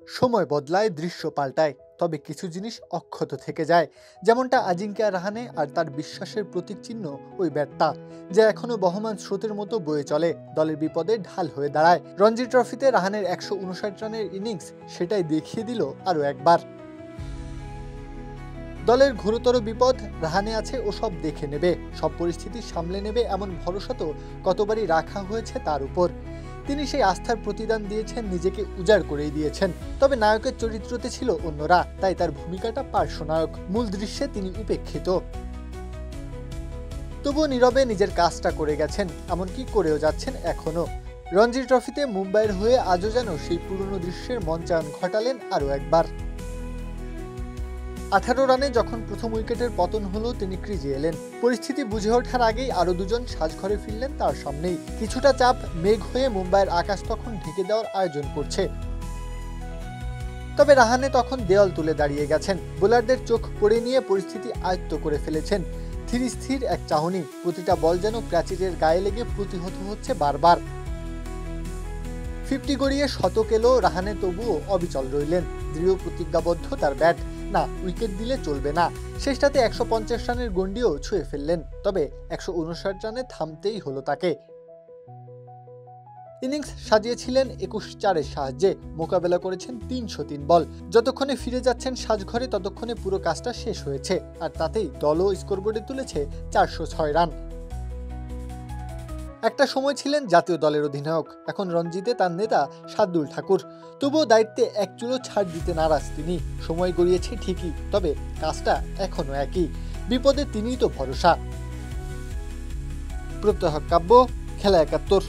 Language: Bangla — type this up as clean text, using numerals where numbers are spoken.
সময় বদলায়, দৃশ্য পাল্টায়, তবে কিছু জিনিস অক্ষত থেকে যায়। যেমনটা আজিঙ্কা রাহানে আর তার বিশ্বাসের প্রতীক চিহ্ন ওই ব্যাটটা, যা এখনো বহমান স্রোতের মতো বয়ে চলে, দলের বিপদে ঢাল হয়ে দাঁড়ায়। রঞ্জি ট্রফিতে রাহানের 159 রানের ইনিংস সেটাই দেখিয়ে দিল আরও একবার। দলের ঘোরতর বিপদ, রাহানে আছে ও সব দেখে নেবে, সব পরিস্থিতি সামলে নেবে, এমন ভরসা তো কতবারই রাখা হয়েছে তার উপর। তিনি সেই আস্থার প্রতিদান দিয়েছেন, নিজেকে উজাড় করেই দিয়েছেন। তবে নায়কের চরিত্রতে ছিল অন্যরা, তাই তার ভূমিকাটা পার্শ্বনায়ক, মূল দৃশ্যে তিনি উপেক্ষিত। তবুও নীরবে নিজের কাজটা করে গেছেন, এমনকি করেও যাচ্ছেন এখনো। রঞ্জি ট্রফিতে মুম্বাইয়ের হয়ে আজও যেন সেই পুরনো দৃশ্যের মঞ্চায়ন ঘটালেন আরও একবার। 18 রানে যখন প্রথম উইকেটের পতন হলো, তিনি ক্রিজে এলেন। পরিস্থিতি বুঝে ওঠার আগেই আরো দুজন সাজঘরে ফিরলেন তার সামনেই। কিছুটা চাপ মেঘ হয়ে মুম্বাইয়ের আকাশ তখন ঢেকে দেওয়ার আয়োজন করছে। তবে রাহানে তখন দেওয়াল তুলে দাঁড়িয়ে গেছেন, বোলারদের চোখ পড়ে নিয়ে পরিস্থিতি আয়ত্ত করে ফেলেছেন। ধীর স্থির এক চাহনি, প্রতিটা বল যেন প্রাচীরের গায়ে লেগে প্রতিহত হচ্ছে বারবার। 50 গড়িয়ে শতক এলো, রাহানে তবুও অবিচল রইলেন, দৃঢ় প্রতিজ্ঞাবদ্ধ তার ব্যাট। না, উইকেট দিলে চলবে না। শেষটাতে 150 রানের গন্ডিও ছুঁয়ে ফেললেন, তবে 159 রানে থামতেই হলো তাকে। ইনিংস সাজিয়েছিলেন 21-4-এর সাহায্যে, মোকাবেলা করেছেন 303 বল। যতক্ষণে ফিরে যাচ্ছেন সাজঘরে, ততক্ষণে পুরো কাজটা শেষ হয়েছে, আর তাতেই দলও স্কোরবোর্ডে তুলেছে 406 রান। একটা সময় ছিলেন জাতীয় দলের অধিনায়ক, এখন রঞ্জিতে তার নেতা শার্দুল ঠাকুর। তবুও দায়িত্বে এক চুলো ছাড় দিতে নারাজ তিনি। সময় গড়িয়েছে ঠিকই, তবে কাজটা এখনো একই, বিপদে তিনিই তো ভরসা। প্রত্যহ কাব্য, খেলা 71।